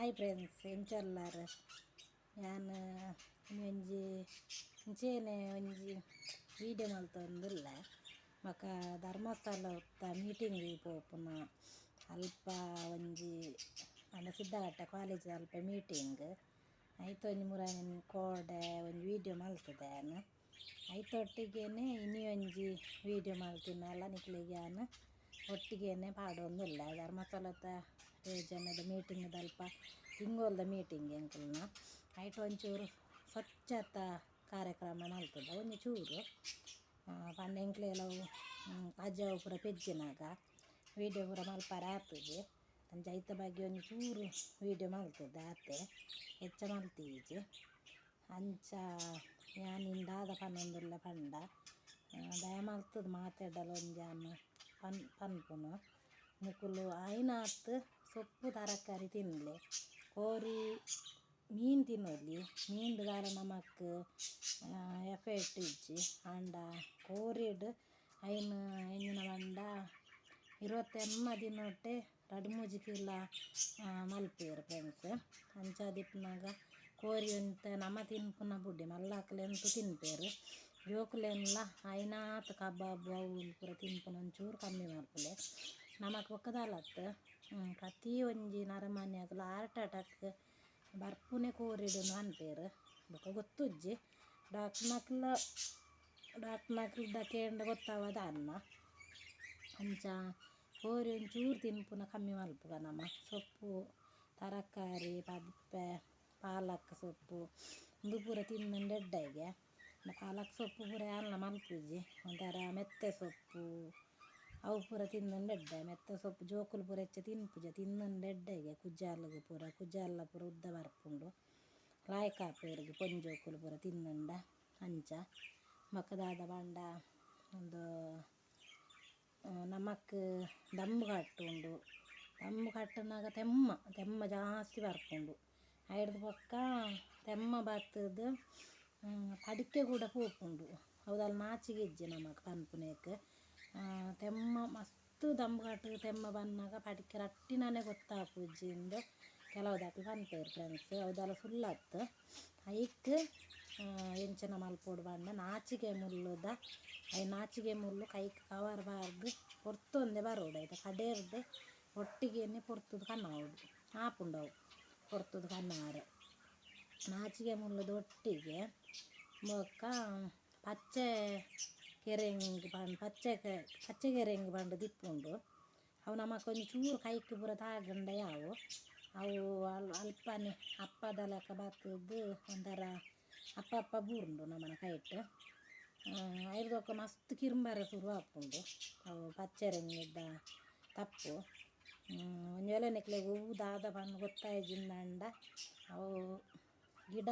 hi friends ಎಂಚಲ್ಲಾರ ನಾನು ಒಂಜಿ ಇಂಚೇನೆ ಒಂಜಿ ವೀಡಿಯೋ ಮಲ್ತೊಂದುಲ್ಲ ಮಕ್ಕ ಧರ್ಮಸ್ಥಳ ಹೊತ್ತ ಮೀಟಿಂಗ್ ಪೋಪುನ ಅಲ್ಪ ಒಂಜಿ ಅಂಡ ಸಿದ್ಧಘಟ್ಟ ಕಾಲೇಜ್ ಅಲ್ಪ ಮೀಟಿಂಗ್ ಐತ ಒಂಜಿ ಮುರಾಯಿನ ಕೋಡೆ ಒಂಜಿ ವೀಡಿಯೋ ಮಲ್ತುದೇನು ಐತೊಟ್ಟಿಗೇನೆ ಇನಿ ಒಂಜಿ ವೀಡಿಯೋ ಮಲ್ತಿನಲ್ಲ ನಿಕ್ಲಿಗೆ ನಾನು ಒಟ್ಟಿಗೇನೆ ಪಾಡೊಂದುಲ್ಲ ಧರ್ಮಸ್ಥಳದ ಜನದ ಮೀಟಿಂಗ್ ಅಲ್ಪ ಹಿಂಗೋಲ್ದ ಮೀಟಿಂಗ್ ಎಂಕಲ್ನ ಐಟ್ ಒಂಚೂರು ಸ್ವಚ್ಛತಾ ಕಾರ್ಯಕ್ರಮ ಮಲ್ತದ ಒಂಜಿ ಚೂರು ಪಂಡ ಎಂಕ್ಲೆಲವು ಅಜ್ಜವು ಪೂರ ಪೆಜ್ಜಿನಾಗ ವೀಡಿಯೋ ಪೂರ ಮಲ್ಪರ ಆತುಜಿ ಅಂಚ ಐತ ಬಗ್ಗೆ ಒಂಜಿ ಚೂರು ವೀಡಿಯೋ ಮಲ್ತದ ಆತೆ ಹೆಚ್ಚ ಮಲ್ತೀಜಿ ಅಂಚ ಯಾನಿಂದಾದ ಪನ್ನೊಂದುಲ್ಲ ಪಂಡ ದಯ ಮಲ್ತದ ಮಾತಾಡಲು ಒಂಜಾನು ಪನ್ಪುನು ನಿಕುಲು ಆಯ್ನಾತ್ ಸೊಪ್ಪು ತರಕಾರಿ ತಿನ್ನಲಿ ಕೋರಿ ಮೀನು ತಿನ್ನೋಲಿ ಮೀನ್ದು ದಾಲ ನಮಕ್ ಎಫೆಕ್ಟ್ ಇಜ್ಜಿ ಆಂಡ ಕೋರಿಡ್ ಐನ್ ಎಂಜಿನ ಪಂಡ 21 ದಿನೊಟ್ಟೆ 2-3 ಕಿಲೋ ಮಲ್ಪೇರು ಫ್ರೆಂಡ್ಸ್ ಅಂಚ ದಿಪ್ಪನಾಗ ಕೋರಿ ಅಂತ ನಮ ತಿನ್ಪುನ ಬುಡ್ಡಿ ಮಲ್ಲಾಕ್ಲೆಂತು ತಿನ್ಪೇರು ಜೋಕುಲೆನ್ಲ ಐನಾತ್ ಕಬಾಬ್ ಅವು ಪೂರ ತಿನ್ಪುನ ಒಂಚೂರು ಕಮ್ಮಿ ಮಲ್ಪುಲೆ ನಮಕ್ ಒಕ್ಕದಾಲತ್ತು ಪ್ರತಿ ಒಂಜಿ ನರಮನ್ಯಾಗಲ ಹಾರ್ಟ್ ಅಟ್ಯಾಕ್ ಬರ್ಪುನೆ ಕೋರಿಡುನು ಅನ್ಪೇರು ಬೊಕ ಗೊತ್ತುಜ್ಜಿ ಡಾಕ್ಟ್ರ್ನಕ್ಲ ಕೇಂದ್ರ ಗೊತ್ತಾವದ ಅನ್ನ ಅಂಚ ಕೋರಿ ಒಂಚೂರು ತಿನ್ಪುನ ಕಮ್ಮಿ ಮಲ್ಪುಗ ನಮ ಸೊಪ್ಪು ತರಕಾರಿ ಪದ್ಪೆ ಪಾಲಕ್ ಸೊಪ್ಪು ಇದು ಪೂರ ತಿನ್ನಂಡು ಎಡ್ಡೆಗೆ ಪಾಲಕ್ ಸೊಪ್ಪು ಪೂರ ಯಾನ್ಲ ಮಲ್ಪುಜಿ ಒಂಥರ ಮೆತ್ತೆ ಸೊಪ್ಪು ಅವು ಪೂರ ತಿನ್ನಂಡು ಎಡ್ಡೆ ಮೆತ್ತೆ ಸೊಪ್ಪು ಜೋಕುಲು ಪೂರ ಹೆಚ್ಚು ತಿನ್ಪುಜ ತಿನ್ನಂಡು ಎಡ್ಡೆಗೆ ಕುಜ್ಜಾಲುಗು ಕುಜ್ಜಾಲ ಪೂರ ಉದ್ದ ಬರ್ಪುಂಡು ಲಾಯ್ಕಾಪೇರಿಗೆ ಪೊಂಜೋಕುಲು ಪೂರ ತಿನ್ನಂಡ ಅಂಚ ಮಕ್ಕದಾದ ಪಂಡ ಒಂದು ನಮಕ್ ದಮ್ಮು ಕಟ್ಟುಂಡು ದಮ್ಮು ಕಟ್ಟುನಾಗ ತೆಮ್ಮ ಜಾಸ್ತಿ ಬರ್ಪುಂಡು ಐಡ್ದು ಪಕ್ಕ ತೆಮ್ಮ ಬತ್ತದು ಪಡಿಕೆ ಕೂಡ ಪೋಪುಂಡು ಹೌದಲ್ಲ ನಾಚಿಗೆ ಇಜ್ಜಿ ನಮಕ್ ಪನ್ಪುನೇಕ್ ತೆಮ್ಮ ಮಸ್ತ್ ದಮ್ಮು ಕಟ್ಟು ತೆಮ್ಮ ಬನ್ನಾಗ ಪಡಿಕೆ ರಟ್ಟಿನೇ ಗೊತ್ತಾಪುಜ್ಜಿಂದು ಕೆಲವು ದಾಟಿ ಪನ್ಪೇರು ಫ್ರೆಂಡ್ಸ್ ಹೌದಲ್ಲ ಸುಳ್ಳತ್ತು ಐಕ್ ಎಂಚನ ಮಲ್ಪೋಡು ಬಣ್ಣ ನಾಚಿಗೆ ಮುಲ್ಲುದ ನಾಚಿಗೆ ಮುಳ್ಳು ಕೈಗೆ ಕವರ್ ಬಾರ್ದು ಪೊರ್ತೊಂದೆ ಬರೋಡು ಆಯ್ತಾ ಕಡೇರ್ದು ಒಟ್ಟಿಗೆನೆ ಪೊರ್ತುದು ಕನ್ನೋಡು ಆಪುಂಡವು ಪೊರ್ತುದು ಕನ್ನಾರೆ ನಾಚಿಗೆ ಮುಲ್ಲುದು ಒಟ್ಟಿಗೆ ಬೊಕ್ಕ ಪಚ್ಚೆ ಕೆರೆಂಗಿ ಬಂಡು ದಿಪ್ಪುಂಡು ಅವು ನಮಕೊಂದು ಚೂರು ಕೈക്ക് ಪೂರ ತಾಗಂಡ ಯಾವು ಅವು ಅಲ್ಪನೆ ಅಪ್ಪದ ಲೆಕ್ಕ ಬರ್ತದ್ದು ಒಂಥರ ಅಪ್ಪ ಬೂರುಂಡು ನಮ್ಮನ ಕೈಟ್ ಐದೊಕ್ಕ ಮಸ್ತ್ ಕಿರುಂಬರ ಶುರು ಆಪುಂಡು ಅವು ಪಚ್ಚೆರೆಂಗಿದ್ದ ತಪ್ಪು ಒಂಜಿ ವೇಳೆ ನಿಕ್ಲೆ ಹೂವು ದಾದ ಪಂಡು ಗೊತ್ತಾಯ್ಜಿಂದಂಡ ಅವು ಗಿಡ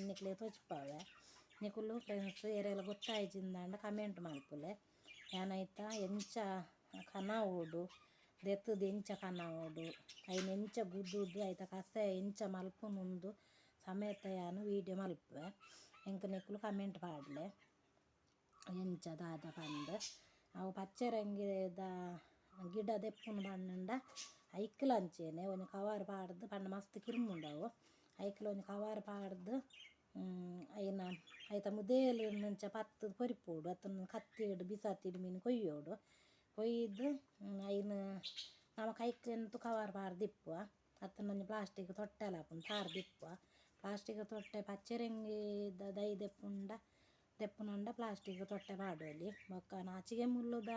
ನಿಕ್ಲೆ ತೊಚ್ಪಾವೆ ನಿಕುಲು ಫ್ರೆಂಡ್ಸ್ ಏರೆಲ್ಲ ಗೊತ್ತಾಯ್ಜಿಂದಂಡ ಕಮೆಂಟ್ ಮಲ್ಪುಲೆ ಯಾನೈತ ಎಂಚ ಕನ ಓಡು ದೆತ್ತದು ಎಂಚ ಕನ ಓಡು ಐನ ಎಂಚ ಗುಡ್ಡುದು ಐತ ಕಸ ಎಂಚ ಮಲ್ಪುನುಂದು ಸಮೇತ ಯಾನು ವೀಡಿಯೋ ಮಲ್ಪುವೆ ಎಂಕ ನಿಕುಲು ಕಮೆಂಟ್ ಪಾಡ್ಲೆ ಎಂಚ ದಾದ ಪಂಡ್ ಅವು ಪಚ್ಚೆರಂಗಿದ ಗಿಡ ದೆಪ್ಪುನು ಬಣ್ಣಂಡ ಐಕ್ಲ ಅಂಚೇನೆ ಒಂದು ಕವರ್ ಪಾಡ್ದು ಪಂಡ ಮಸ್ತ್ ಕಿರುಮುಂಡವು ಐಕ್ಲ ಒಂದು ಕವರ್ ಪಾಡ್ದು ಐನ ಐತ ಮುದೇಲು ಮುಂಚ ಪತ್ತದು ಪೊರಿಪೋಡು ಅತ್ತನ್ನು ಕತ್ತಿಡು ಬಿಸಾತಿಡು ಮೀನು ಕೊಯ್ಯೋಡು ಕೊಯ್ದು ಐನ ನಮ್ಮ ಕೈಕ್ ಎಂತು ಕವರ್ ಪಾಡ್ದು ಇಪ್ಪುವ ಅತ್ತನೊಂದು ಪ್ಲಾಸ್ಟಿಕ್ ತೊಟ್ಟೆಲ ಹಾಪುಂಡು ಪಾಡ್ದು ಇಪ್ಪುವ ಪ್ಲಾಸ್ಟಿಕ್ ತೊಟ್ಟೆ ಪಚ್ಚೆರಂಗಿದ ದೈ ದೆಪ್ಪುನಂಡ ಪ್ಲಾಸ್ಟಿಕ್ ತೊಟ್ಟೆ ಪಾಡೋಲಿ ಬೊಕ್ಕ ನಾಚಿಗೆ ಮುಲ್ಲುದ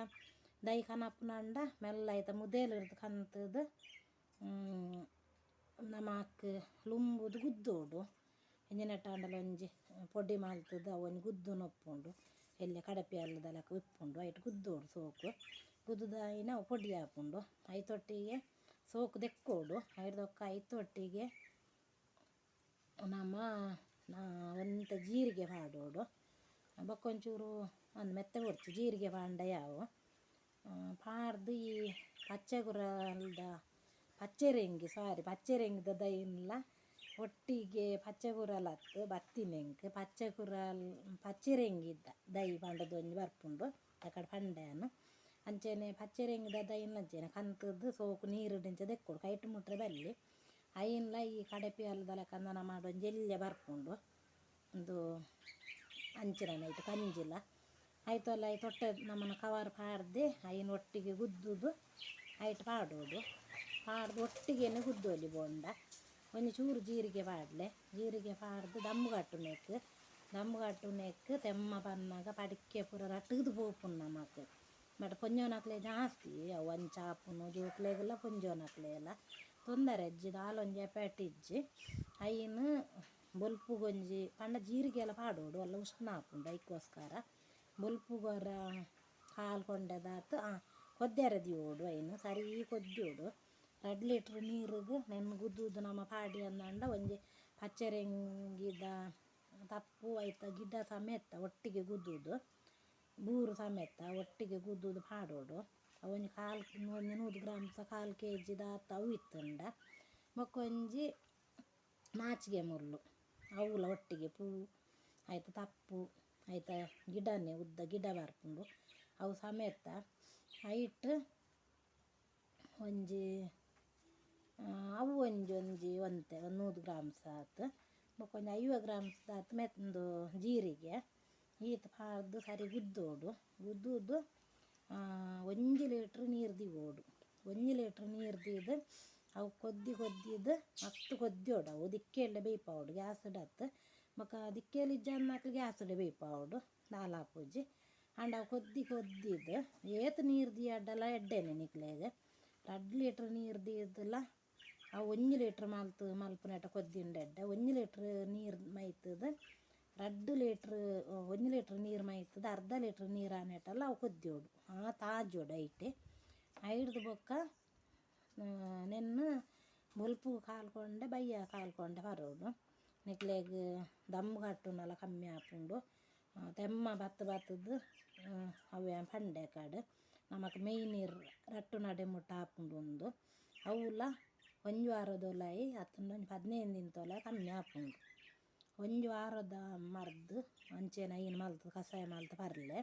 ದೈ ಕನಪುನಂಡ ಮೆಲ್ಲ ಐತ ಮುದೇಲು ಇರ್ದು ಕಂತದು ನಮಕ್ ಲುಂಬುದು ಗುದ್ದೋಡು ಎಂಜಿನೆಟ್ಟಾಂಡಲ ಒಂಜಿ ಪೊಡಿ ಮಲ್ತದು ಅವೊಂದು ಗುದ್ದು ನೊಪ್ಪುಂಡು ಎಲ್ಲಿ ಕಡಪಿ ಅಲ್ಲದ ಲೆಕ್ಕ ಉಪ್ಪುಂಡು ಐಟ್ ಗುದ್ದೋಡು ಸೋಕು ಗುದ್ದುದಾಯಿನ ಅವು ಪೊಡಿ ಹಾಪುಂಡು ಐತೊಟ್ಟಿಗೆ ಸೋಕು ದೆಕ್ಕೋಡು ಐಡ್ದೊಕ್ಕ ಐತೊಟ್ಟಿಗೆ ನಮ್ಮ ಒಂತ ಜೀರಿಗೆ ಪಾಡೋಡು ಬೊಕ್ಕೊಂಚೂರು ಒಂದು ಮೆತ್ತೆ ಕೊಡ್ತು ಜೀರಿಗೆ ಪಾಂಡ ಯಾವು ಪಾಡ್ದು ಈ ಪಚ್ಚೆರೆಂಗಿದ ದೈನ್ಲ ಒಟ್ಟಿಗೆ ಪಚ್ಚೆಗುರಲತ್ತು ಬತ್ತಿನೆಂಕ್ ಪಚ್ಚೆರೆಂಗಿದ್ದ ದೈ ಪಂಡದೊಂಜಿ ಬರ್ಪುಂಡು ಅಕಡೆ ಪಂಡೆನು ಅಂಚೆನೆ ಪಚ್ಚೆರೆಂಗಿದ ದೈನ್ಲ ಅಂಚೆನೆ ಕಂತದ್ದು ಸೋಕು ನೀರುಡಿಂಚ ದೆಕ್ಕೋಡು ಕೈಟ್ ಮುಟ್ರೆ ಬಲ್ಲಿ ಐನ್ಲ ಈ ಕಡೆಪಿ ಅಲ್ಲದಲ್ಲ ಕಂದನ ಮಾಡೋ ಜಲ್ಲೆ ಬರ್ಕೊಂಡು ಒಂದು ಅಂಚಿನ ನೈಟ್ ಕಂಜಿಲ್ಲ ಆಯ್ತಲ್ಲ ಐ ತೊಟ್ಟೆ ನಮ್ಮನ್ನು ಕವರ್ ಪಾಡ್ದೆ ಐನ್ ಒಟ್ಟಿಗೆ ಗುದ್ದುದು ಐಟ್ ಪಾಡೋದು ಪಾಡ್ದು ಒಟ್ಟಿಗೆನೆ ಗುದ್ದೋಲಿ ಬೋಂಡ ಒಂದು ಚೂರು ಜೀರಿಗೆ ಪಾಡಲೆ ಜೀರಿಗೆ ಪಾಡ್ದು ದಮ್ಮು ನೆಕ್ ತೆಮ್ಮ ಬನ್ನಾಗ ಪಡಿಕೆ ಪೂರ ರಟ್ಟದು ಪೋಪುಂಡು ನಮಕ್ ಬಟ್ ಪೊಂಜೋನಕ್ಲೆ ಜಾಸ್ತಿ ಅವು ಒಂಚಾಪುನು ಜೋಕ್ಲೆಗೆಲ್ಲ ಪೊಂಜೋನಕ್ಲೆ ಎಲ್ಲ ತೊಂದರೆ ಅಜ್ಜಿ ದಾಲೊಂಜಿ ಎಪೆಟಿಜ್ಜಿ ಐನು ಬೊಲ್ಪು ಗೊಂಜಿ ಪಂಡ ಜೀರಿಗೆ ಎಲ್ಲ ಪಾಡೋಡು ಎಲ್ಲ ಉಷ್ಣ ಹಾಕುಂಡು ಐಕೋಸ್ಕರ ಬೊಲ್ಪು ಗೊರ ಹಾಲು ಕೊಂಡೆದಾತು ಕೊದ್ದೆರದಿ ಓಡು ಐನು ಸರಿ ಕೊದ್ದೋಡು 2 ಲೀಟ್ರ್ ನೀರಿಗೆ ನೆನ್ನು ಗುದ್ದುದು ನಮ್ಮ ಪಾಡಿ ಅಂದಂಡ ಒಂಜಿ ಪಚ್ಚೆರೆಂಗಿದ ತಪ್ಪು ಆಯ್ತು ಗಿಡ ಸಮೇತ ಒಟ್ಟಿಗೆ ಗುದ್ದುದು ಬೂರು ಸಮೇತ ಒಟ್ಟಿಗೆ ಗುದ್ದುದು ಪಾಡೋಡು ಅವೊಂಜಿ ಒಂದು 100 ಗ್ರಾಮ್ಸ 1/4 kg ದಾತ ಅವು ಇತ್ತುಂಡ ಮೊಕ್ಕೊಂಜಿ ನಾಚಿಗೆ ಮುಳ್ಳು ಅವಳ ಒಟ್ಟಿಗೆ ಪೂ ಆಯ್ತು ತಪ್ಪು ಆಯ್ತು ಗಿಡನೇ ಉದ್ದ ಗಿಡ ಬರ್ಪುಂಡು ಅವು ಸಮೇತ ಐಟ್ ಒಂಜಿ ಅವು ಒಂಜಿ 100 ಗ್ರಾಮ್ಸ್ ಆತು ಬೊಕೊಂಜಿ 50 ಗ್ರಾಮ್ಸ್ ಆತು ಮೆತ್ತೊಂದು ಜೀರಿಗೆ ಈತ ಪಾಡ್ದು ಸರಿ ಗುದ್ದೋಡು ಗುದ್ದುದು 1 ಲೀಟ್ರ್ ನೀರು ದಿಗೋಡು 1 ಲೀಟ್ರ್ ನೀರು ದೀದು ಅವು ಕೊದ್ದಿದ್ದು ಮಸ್ತ್ ಕೊದ್ದೋಡು ಅವು ದಿಕ್ಕೆಲ್ಲ ಬೇಯ್ಪಾವಡು ಗ್ಯಾಸ್ ಇಡತ್ತು ಮಕ್ಕ ದಿಕ್ಕೆಯಲ್ಲಿ ಜನ್ನಕ್ಲು ಗ್ಯಾಸ್ ಇಡ ಬೇಯ್ಪಾವಡು ದಾಲ್ ಹಾಪುಜಿ ಅಂಡ್ ಅವು ಕೊದ್ದಿದ್ದು ಏತು ನೀರು ದಿಯಡ್ಡಲ್ಲ ಎಡ್ಡೆನೆ ನಿಕ್ಲೆಗೆ 2 ಲೀಟ್ರ್ ನೀರು ದೀದಲ್ಲ ಅವು 1 ಲೀಟ್ರ್ ಮಲ್ಪುನೆಟ ಕೊದ್ದಿಂಡೆಡ್ಡ 1 ಲೀಟ್ರ್ ನೀರು ಮೈತದ 2 ಲೀಟ್ರ್ 1 ಲೀಟ್ರ್ ನೀರು ಮೈತದ 1/2 ಲೀಟ್ರ್ ನೀರು ಆನೆಟಲ್ಲ ಅವು ಕೊದ್ದೋಡು ತಾಜೋಡು ಐಡ್ದು ಬೊಕ್ಕ ನೆನ್ನು ಬೊಲ್ಪು ಕಾಲ್ಕೊಂಡೆ ಬಯ್ಯ ಕಾಲ್ಕೊಂಡೆ ಬರೋಡು ನಿಕ್ಲೆಗ್ ದಮ್ಮು ಕಟ್ಟುನಲ್ಲ ಕಮ್ಮಿ ಆಪುಂಡು ತೆಮ್ಮ ಬತ್ತದು ಅವೇ ಪಂಡೆ ಕಾಡು ನಮಕ್ ಮೇಯ್ನೀರು ರಟ್ಟು ನಡೆ ಮುಟ್ಟ ಆಪುಂಡು ಒಂದು ಅವಲ್ಲ 1 ವಾರದೊಲೈ ಅತ್ತೊಂದು 15 ದಿನದೊಲೈ ಕಮ್ಮಿ ಆಪುಂಡು 1 ವಾರದ ಮರ್ದು ಅಂಚೆನ ಐನು ಮಲ್ತು ಕಷಾಯ ಮಲ್ತು ಬರಲೆ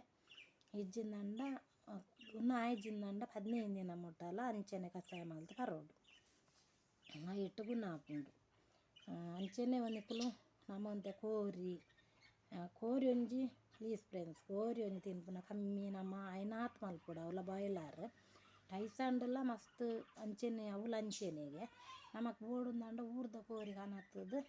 ಇಜ್ಜಿಂದಂಡ ಆಯ್ಜಿಂದಂಡ 15 ದಿನ ಮುಟ್ಟಲ್ಲ ಅಂಚೆನೆ ಕಷಾಯ ಮಲ್ತು ಬರೋಡು ಇಟ್ಟು ಗುಣ ಆಪುಂಡು ಅಂಚೆನೆ ಒಂದಿಕ್ಕಲು ನಮ್ಮಂತೆ ಕೋರಿ ಒಂಜಿ ಪ್ಲೀಸ್ ಫ್ರೆಂಡ್ಸ್ ಕೋರಿ ಒಂಜಿ ತಿನ್ಪುನ ಕಮ್ಮಿ ನಮ್ಮ ಐನಾತ್ ಮಲ್ಪುಡು ಅವಲ ಬಾಯ್ಲರ್ ಟೈಸಂಡಲ್ಲ ಮಸ್ತ್ ಅಂಚೆನೆ ಅವಲ ಅಂಚೆನೆಗೆ ನಮಕ್ ಬೋಡುಂದಂಡ ಊರ್ದ ಕೋರಿ ಕಾಣತ್ತದು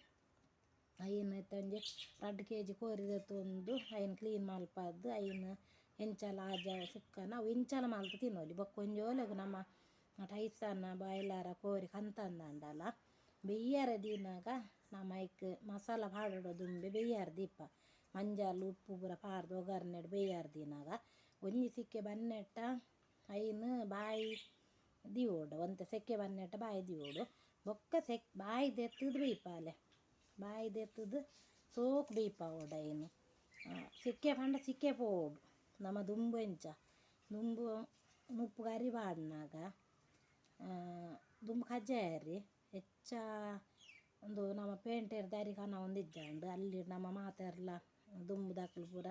ಐನು ಒಂಜಿ 2 kg ಕೋರಿ ದೆತ್ತೊಂದು ಐನು ಕ್ಲೀನ್ ಮಲ್ಪದ್ದು ಐನು ಎಂಚಲ ಆಜ ಸುಕ್ಕನ ಅವು ಇಂಚಲ ಮಲ್ತು ತಿನ್ನೋಲಿ ಬೊಕ್ಕೊಂಜೋಲೆಗು ನಮ್ಮ ಟೈಸನ್ನ ಬಾಯ್ಲರ ಕೋರಿ ಕಂತಂದಂಡಲ್ಲ ಬೆಯ್ಯರ ದಿನಾಗ ನಮ್ಮ ಐಕ್ ಮಸಾಲ ಪಾಡೋಡು ದುಂಬೆ ಬೆಯ್ಯಾರ ದೀಪ ಮಂಜಾಲು ಉಪ್ಪು ಪೂರ ಪಾಡ್ದು ಒಗ್ಗರ್ನೆಡು ಬೇಯ್ಯಾರ ದಿನಾಗ ಒಂಜಿ ಸಿಕ್ಕೆ ಬನ್ನೆಟ್ಟ ಐನು ಬಾಯಿ ದಿವೋಡು ಒಂತೆ ಸೆಕ್ಕೆ ಬನ್ನೆಟ್ಟ ಬಾಯಿ ದಿವೋಡು ಬೊಕ್ಕ ಬಾಯಿ ದೆತ್ತದು ಬೇಯ್ಪಾಲೆ ಬಾಯಿ ದೆತ್ತದು ಸೋಕು ಬೇಯ್ಪಾವೋಡು ಐನು ಸಿಕ್ಕೆ ಪಂಡ ಸಿಕ್ಕೆ ಪೋಡು ನಮ್ಮ ದುಂಬು ಎಂಚ ದುಂಬು ನುಪ್ಪು ಕರಿ ಪಾಡಿನಾಗ ದುಂಬು ಕಜ್ಜಾಯರಿ ಹೆಚ್ಚ ಒಂದು ನಮ್ಮ ಪೇಂಟೆರ್ ದಾರಿ ಕನ ಒಂದು ಇಜ್ಜಂಡು ಅಲ್ಲಿ ನಮ್ಮ ಮಾತೆರ್ಲ ದುಂಬು ದಾಖಲು ಪೂರ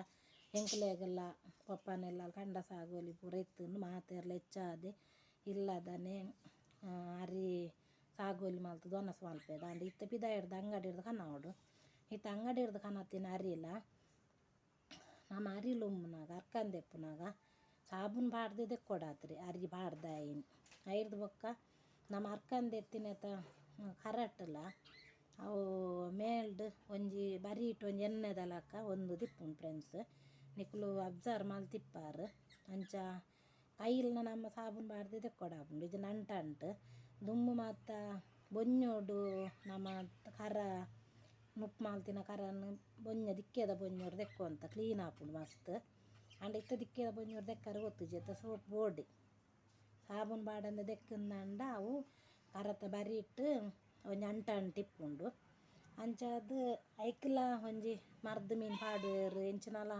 ಎಂಕ್ಲೆಗೆಲ್ಲ ಪಪ್ಪನೆಲ್ಲ ಕಂಡ ಸಾಗೋಲಿ ಪೂರ ಇತ್ತುಂಡು ಮಾತೆರ್ಲ ಹೆಚ್ಚಾದೆ ಇಲ್ಲದನೆ ಅರಿ ಸಾಗೋಲಿ ಮಲ್ತು ದೊನಸ ಮಲ್ಪೆದ ಅಂಡ್ ಇತ್ತ ಪಿದ ಹಿಡ್ದು ಅಂಗಡಿ ಹಿಡ್ದು ಕನ್ನವಡು ಇತ್ತ ಅಂಗಡಿ ಹಿಡ್ದು ಕನ್ನತ್ತಿನ ಅರಿಲ ನಮ್ಮ ಅರಿಲುಮ್ಮನಾಗ ಅರ್ಕಂದೆಪ್ಪುನಾಗ ಸಾಬೂನು ಪಾಡ್ದೆ ದೆಕ್ಕೊಡಾತ್ರಿ ಅರಿ ಪಾಡ್ದಾಯಿನ್ ಐಡ್ದು ಬೊಕ್ಕ ನಮ್ಮ ಅರ್ಕಂದೆತ್ತಿನೆತ ಕರಟ್ಲ ಅವು ಮೇಲ್ಡ್ ಒಂಜಿ ಬರೀಟ್ ಒಂಜಿ ಎಣ್ಣೆದಲಕ ಒಂದು ತಿಪ್ಪುಂಡು ಫ್ರೆಂಡ್ಸ್ ನಿಕ್ಲು ಅಬ್ಸರ್ವ್ ಮಲ್ತಿಪ್ಪಾರು ಅಂಚ ಕೈಲ್ನ ನಮ್ಮ ಸಾಬೂನು ಪಾಡ್ದೆ ದೆಕ್ಕೊಡಾಪುಂಡು ಇದು ನಂಟಂಟು ದುಮ್ಮು ಮಾತ ಬೊನ್ನೋಡು ನಮ್ಮ ಕರ ನುಪ್ಪು ಮಾಲ್ತಿನ ಕರನ್ನು ದಿಕ್ಕೆದ ಬೊನ್ನೋರು ದೆಕ್ಕೊಂತ ಕ್ಲೀನ್ ಆಪುಂಡು ಮಸ್ತ್ ಅಂಡ್ ಇತ್ತ ದಿಕ್ಕೆದ ಬೊನ್ನೋರು ದೆಕ್ಕರೆ ಗೊತ್ತು ಜೆತ್ತ ಸೋಪ್ ಬೋಡಿ ಸಾಬೂನು ಪಾಡಂದ ದೆಕ್ಕಂದಂಡ ಅವು ಕರತ ಬರಿಟ್ ಒಂಜಿ ಅಂಟಿಪ್ಪುಂಡು ಅಂಚಾದ್ ಐಕ್ಲ ಒಂಜಿ ಮರ್ದು ಮೀನು ಪಾಡುವೆರು ಎಂಚಿನಲ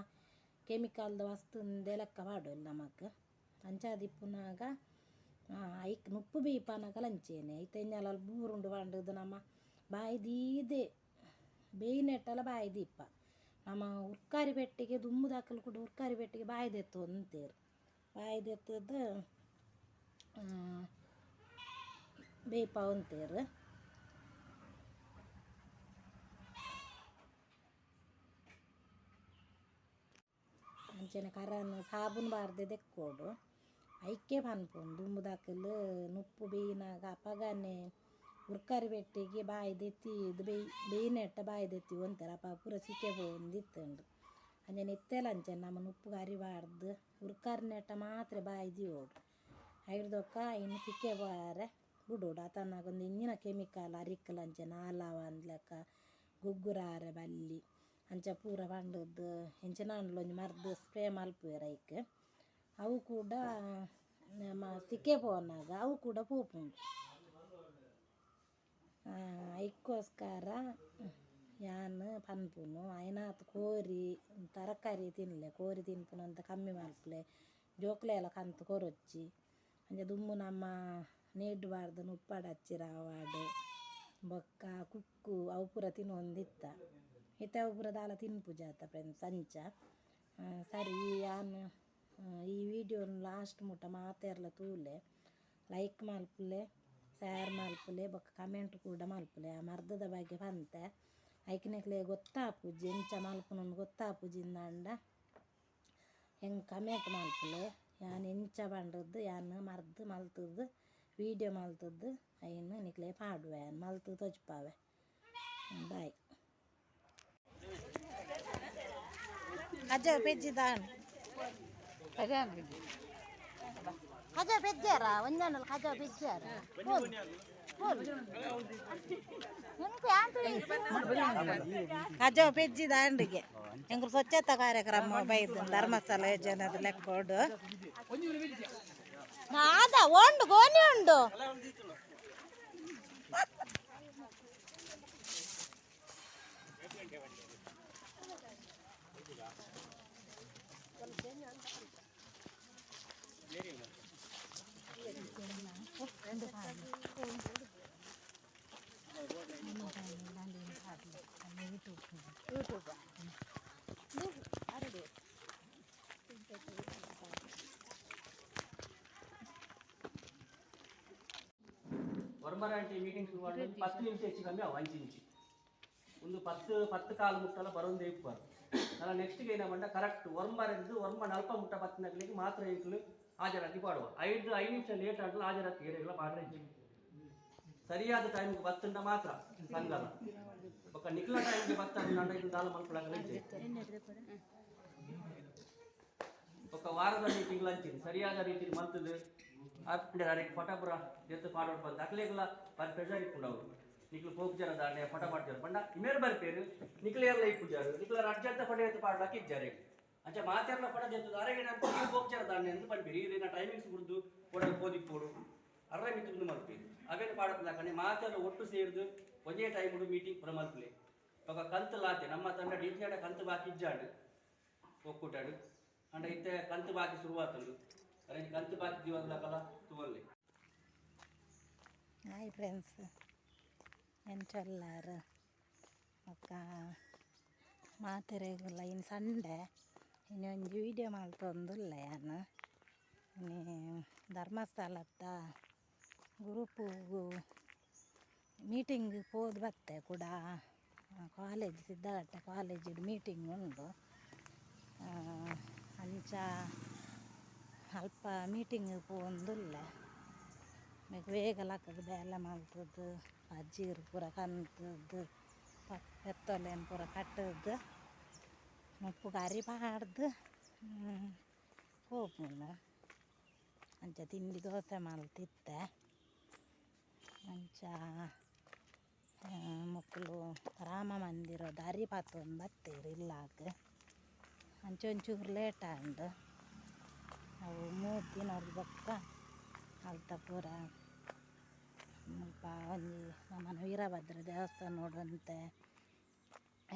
ಕೆಮಿಕಲ್ದ ವಸ್ತುಂದೆ ಲೆಕ್ಕ ಪಾಡೋಲಿ ನಮಕ್ ಅಂಚಾದಿಪ್ಪುನಾಗ ಐಕ್ ನುಪ್ಪು ಬೀಪಾನಗ ಲಂಚೇನೆ ಐತ ಎಂಜಲ ಬೂರುಂಡು ಪಂಡದು ನಮ್ಮ ಬಾಯಿ ದೀದೆ ಬೇಯ್ನೆಟ್ಟಲ ಬಾಯಿ ದೀಪ ನಮ್ಮ ಉರ್ಕಾರಿ ಪೆಟ್ಟಿಗೆ ದುಮ್ಮು ದಾಖಲು ಕೂಡ ಉರ್ಕಾರಿ ಪೆಟ್ಟಿಗೆ ಬಾಯಿ ದೆತ್ತು ಅಂತೇರು ಬಾಯಿ ದೆತ್ತದು ಬೇಯ್ಪ ಅಂತೇರು ಅಂಚನೆ ಕರನ್ ಸಾಬೂನು ಬಾರ್ದೆ ತೆಕ್ಕೋಡು ಐಕೆ ಪನ್ಪುಂಡು ದುಂಬುದಾಕಲು ನುಪ್ಪು ಬೇಯಿನಾಗ ಅಪಗನೆ ಉರ್ಕರಿ ಬೆಟ್ಟಿಗೆ ಬಾಯಿ ದೆತ್ತಿ ಇದು ಬೇಯಿನೆಟ್ಟ ಬಾಯಿ ದೆತ್ತಿ ಒಂತಾರೆ ಅಪ್ಪ ಪೂರ ಸಿಕ್ಕೆ ಬಂದಿತ್ತುಂಡು ಅಂಜನೆ ಎತ್ತೆಲ ಅಂಚನೆ ನಮ್ಮ ನುಪ್ಪು ಅರಿಬಾರ್ದು ಉರ್ಕರಿ ನೆಟ್ಟ ಮಾತ್ರ ಬಾಯಿ ದಿಯೋಡು ಐಡ್ದೊಕ್ಕ ಇನ್ನು ಸಿಕ್ಕೆ ಬಾರೆ ಬಿಡೋಡು ಆತನಾಗ ಒಂದು ಇಂಜಿನ ಕೆಮಿಕಲ್ ಅರಿಕ್ಕಲ ಅಂಚನೆ ಆಲಾವ ಅಂದ್ಲಕ್ಕ ಗುಗ್ಗುರಾರೆ ಬಲ್ಲಿ ಅಂಚ ಪೂರ ಪಂಡದ್ದು ಹೆಂಚಿನ ಒಂಜಿ ಮರ್ದು ಸ್ಪ್ರೇ ಮಲ್ಪುವೆರ್ ಐಕ್ ಅವು ಕೂಡ ಸಿಕ್ಕೆ ಪೋನಾಗ ಅವು ಕೂಡ ಪೋಪುಂಡು ಐಕ್ಕೋಸ್ಕರ ಯಾನ್ ಪನ್ಪುನು ಐನಾತ್ ಕೋರಿ ತರಕಾರಿ ತಿನ್ನಲೆ ಕೋರಿ ತಿನ್ಪುನು ಅಂತ ಕಮ್ಮಿ ಮಲ್ಪಲೆ ಜೋಕ್ಲೆ ಎಲ್ಲ ಕಂತು ಕೊರೊಚ್ಚಿ ಅಂಚ ದುಮ್ಮು ನಮ್ಮ ನೀಡ್ಬಾರ್ದು ಉಪ್ಪಾಡು ಹಚ್ಚಿರ ಅವಾಡು ಬೊಕ್ಕ ಕುಕ್ಕು ಅವು ಪೂರ ತಿನ್ನೊಂದಿತ್ತ ಇತ್ತ ಅವು ಪೂರ ದಾಲ ತಿನ್ಪುಜಾತ ಫ್ರೆಂಡ್ಸ್ ಅಂಚ ಸರಿ ಯಾನ್ ಈ ವಿಡಿಯೋನ ಲಾಸ್ಟ್ ಮುಟ್ಟ ಮಾತೆರ್ಲ ತೂಲೆ ಲೈಕ್ ಮಲ್ಪಲೆ ಶೇರ್ ಮಲ್ಪಲೆ ಬೊಕ್ಕ ಕಮೆಂಟ್ ಕೂಡ ಮಲ್ಪಲೆ ಆ ಮರ್ದದ ಬಗ್ಗೆ ಪಂತೆ ಐಕ್ನೆಕ್ಲೆ ಗೊತ್ತಾಪುಜಿ ಎಂಚ ಮಲ್ಪುನೊಂದು ಗೊತ್ತಾಪುಜಿಂದಾಂಡ ಹೆಂಗೆ ಕಮೆಂಟ್ ಮಲ್ಪಲೆ ಯಾನ್ ಎಂಚ ಪಂಡದ್ದು ಯಾನ್ ಮರ್ದು ಮಲ್ತದ್ದು ವಿಡಿಯೋ ಮಲ್ತದ್ದು ಐನು ನಿಕ್ಲೆ ಪಾಡುವೆ ಮಲ್ತು ತೊಜ್ಪಾವೆ ಬಾಯ್ ಅಜ್ಜ ಪೆಜ್ಜಿದಾನ್ ಖಜ ಬೆಜ್ಜಾರ ಒಂಜಾನಲ್ ಖಜ ಬೆಜ್ಜಾರ ಖಜ ಬೆಜ್ಜಿದ ಅಂಡಿಗೆ ಎಂಗ್ರು ಸ್ವಚ್ಛತಾ ಕಾರ್ಯಕ್ರಮ ಬೈದು ಧರ್ಮಸ್ಥಳ ಯೋಜನೆದ ಲೆಕ್ಕೋಡು ಆದ ಉಂಡು ಗೋಣಿ ಉಂಡು ವರ್ಮರಾಂಟಿ ಮೀಟಿಂಗ್ ಶುರು ಮಾಡಿ 10 ನಿಮಿಷ ಹೆಚ್ಚು ಕಮ್ಮಿ ಅವು 5 ನಿಮಿಷ ಒಂದು 10 ಕಾಲು ಮುಟ್ಟಲ್ಲ ಬರೋದೇ ಇಪ್ಪಾರು ನಾನು ನೆಕ್ಸ್ಟ್ಗೆ ಏನ ಬಂದ ಕರೆಕ್ಟ್ ವರ್ಮರದ್ದು ವರ್ಮ ನಲ್ಪ ಮುಟ್ಟ 10 ನಗಲಿಗೆ ಮಾತ್ರ ಇಂಕ್ಲು ಹಾಜರಾತಿ ಪಾಡುವ 5 ನಿಮಿಷ ಲೇಟ್ ಆಗಲ್ಲ ಹಾಜರಾತಿ ಏರಿಲ್ಲ ಪಾಡ್ರೆ ಸರಿಯಾದ ಟೈಮ್ಗೆ ಬತ್ತಂಡ ಮಾತ್ರ ಸಂಗಲ್ಲ ಒಕ್ಕ ನಿಕ್ಲ ಟೈಮ್ಗೆ ಬತ್ತಂಡ ನಂಡ ಇದು ದಾಲ ಮಲ್ಪಡಾಗಲ್ಲ ಒಕ್ಕ ವಾರದ ಮೀಟಿಂಗ್ ಲಂಚಿನ ಸರಿಯಾದ ರೀತಿಯಲ್ಲಿ ಮಲ್ತದು ಆದ್ರೆ ಅದಕ್ಕೆ ಫಟಾಪುರ ಜೊತೆ ಪಾಡೋಡು ಬಂದು ಅಕ್ಲೇಗಲ್ಲ ಬಾರಿ ಪ್ರೆಷರ್ ಇಟ್ಕೊಂಡವ್ರು ನಿಕ್ಲು ಹೋಗ್ಜಾರ ದಾಂಡೆ ಫಟ ಮಾಡ್ತಾರೆ ಬಂಡ ಇಮೇಲೆ ಬರ್ಪೇರು ನಿಕ್ಲೆಯರ್ಲ ಇಪ್ಪುಜಾರು ನಿಕ್ಲರ್ ಅರ್ಜೆಂಟ್ ಫಟ ಎತ್ತು ಪಾಡ್ಲಾಕ ಇದ್ದಾರೆ ಅಂಚ ಮಾತೆರ್ಲ ಫಟ ಜೊತೆ ಅರೆಗೆ ಅಂತ ಹೋಗ್ಜಾರ ದಾಂಡೆ ಅಂತ ಬಂದ್ಪೇರಿ ಇದನ್ನ ಟೈಮಿಂಗ್ಸ್ ಬಿಡ್ದು ಕೊಡಲು ಕೋದಿಪ್ಪೋಡು ಅರ್ರ ಮಿತ್ತು ಮಲ್ಪೇರು ಅವೇನು ಪಾಡದಾಕಣೆ ಮಾತೆಲ್ಲ ಒಟ್ಟು ಸೇರಿದು ಒಂದೇ ಟೈಮ್ ಮೀಟಿಂಗ್ ಪುರ ಮಲ್ಪಲೆ ಇವಾಗ ಕಂತು ಲಾತೆ ನಮ್ಮ ತಂಡ ಡಿಟಿಯಾಡ ಕಂತು ಬಾಕಿ ಇಜ್ಜಾಡು ಒಕ್ಕೂಟಾಡು ಅಂಡ ಇತ್ತೆ ಕಂತು ಬಾಕಿ ಶುರುವಾತಂದು ಅರೆ ಕಂತು ಬಾಕಿ ದಿವಸಲಕಲ್ಲ ತುವಲ್ಲಿ ಹಾಯ್ ಫ್ರೆಂಡ್ಸ್ ಎಂಚೊಲ್ಲಾರು ಒಕ್ಕ ಮಾತೆರೆಗುಲ್ಲ ಇನ್ನು ಸಂಡೆ ಇನ್ನೊಂದು ವೀಡಿಯೋ ಮಲ್ತೊಂದುಲ್ಲ ಯಾನು ಧರ್ಮಸ್ಥಳದ ಗ್ರೂಪು ಮೀಟಿಂಗ್ ಹೋದ್ ಬತ್ತೆ ಕೂಡ ಕಾಲೇಜ್ ಸಿದ್ಧಘಟ್ಟ ಕಾಲೇಜಿಡು ಮೀಟಿಂಗ್ ಉಂಡು ಅಂಚ ಅಲ್ಪ ಮೀಟಿಂಗ್ ಪೋಂದುಲ್ಲ ಬೇಗ ಲಕ್ಕದ ಬೇಲೆ ಮಲ್ತದ್ದು ಅಜ್ಜಿರು ಪೂರ ಕಂತದ್ದು ಎತ್ತೊಲೆನ್ ಪೂರ ಕಟ್ಟದ್ದು ಉಪ್ಪು ಕರಿ ಪಾಡ್ದು ಹೋಗ್ನು ಅಂಚ ತಿಂಡಿ ದೋಸೆ ಮಲ್ತಿತ್ತೆ ಅಂಚ ಮಕ್ಕಳು ರಾಮ ಮಂದಿರ ದಾರಿ ಪಾತೊಂದು ಬತ್ತೇರು ಇಲ್ಲಾಗ ಅಂಚ ಒಂಚೂರು ಲೇಟ್ ಆಂಡು ಅವು 3 ದಿನ ಬೊಕ್ಕ ಅಲ್ತ ಪೂರ ಒಂಜಿ ನಮ್ಮನ ವೀರಭದ್ರ ದೇವಸ್ಥಾನ ನೋಡುವಂತೆ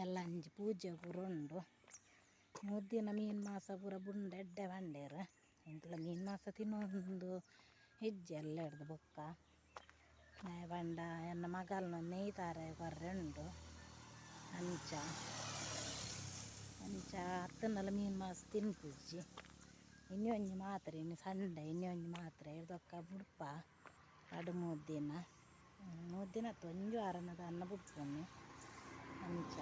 ಎಲ್ಲ ಅಂಜಿ ಪೂಜೆ ಪೂರ ಉಂಡು 3 ದಿನ ಮೀನು ಮಾಸ ಪೂರ ಬುಂಡ ಎಡ್ಡೆ ಬಂಡೇರು ಇಂಕಲ ಮೀನು ಮಾಸ ತಿನ್ನೊಂದು ಹೆಜ್ಜೆ ಎಲ್ಲ ಹಿಡ್ದು ಬೊಕ್ಕ ಬಂಡ ಎನ್ನ ಮಗಲ್ನ ನೇಯ್ತಾರೆ ಕೊರ್ರೆ ಉಂಡು ಅಂಚ ಹತ್ತನೆಲ್ಲ ಮೀನು ಮಾಸ ತಿನ್ಪುಜ್ಜಿ ಇನ್ನೊಂದು ಮಾತ್ರ ಇನ್ನು ಸಂಡೆ ಇನ್ನೊಂದು ಮಾತ್ರ ಹಿಡ್ದೊಕ್ಕ ಬುಡ್ಪ ಕಡು 3 ದಿನ ತೊಂಜು ವಾರನದ ಅನ್ನ ಬುಡ್ಪುನು ಅಂಚ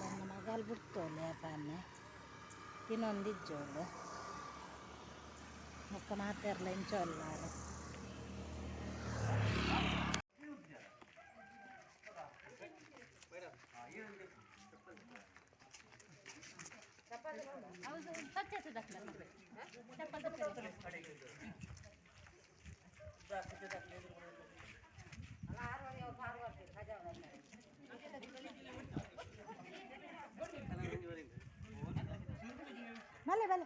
ನನ್ನ ಮಗಲ್ ಬಿಡ್ತೋಲೆ ಅಪ್ಪನೆ ತಿನ್ನೊಂದಿಜ್ಜೋಳು ಮುಕ್ಕ ಮಾತಾರ್ಲ ಇಂಚೊಲ್ಲಾರು भले भले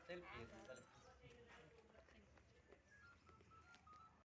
सेल्फी